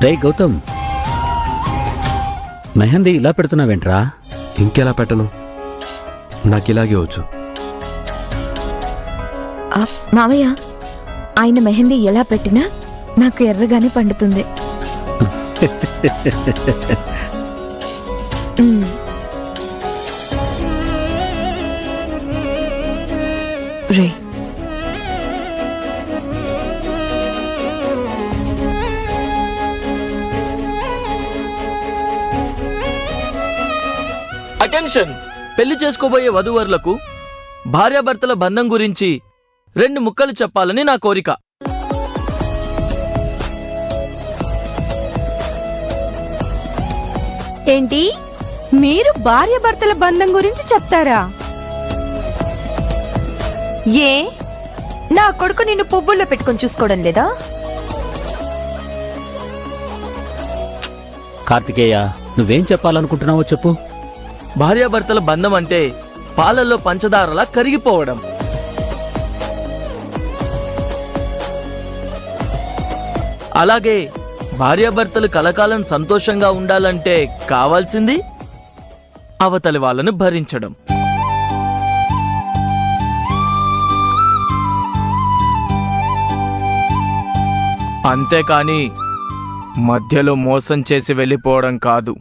రే గౌతమ్, మెహందీ ఇలా పెడుతున్నావేంట్రా? ఇంకెలా పెట్టను, నాకిలాగే వచ్చు. మావయ్య, ఆయన మెహందీ ఎలా పెట్టినా నాకు ఎర్రగానే పండుతుంది. రే, అటెన్షన్! పెళ్లి చేసుకోబోయే వధూవరులకు భార్యాభర్తల బంధం గురించి 2 ముక్కలు చెప్పాలని నా కోరిక. ఏంటి, మీరు భార్యాభర్తల బంధం గురించి చెప్తారా? ఏ, నా కొడుకు నిన్ను పువ్వుల్లో పెట్టుకొని చూసుకోవడం లేదా? కార్తికేయ, నువ్వేం చెప్పాలనుకుంటున్నావో చెప్పు. భార్యాభర్తల బంధం అంటే పాలల్లో పంచదారలా కరిగిపోవడం. అలాగే భార్యాభర్తలు కలకాలం సంతోషంగా ఉండాలంటే కావాల్సింది అవతలి వాళ్ళను భరించడం. అంతేకాని మధ్యలో మోసం చేసి వెళ్ళిపోవడం కాదు.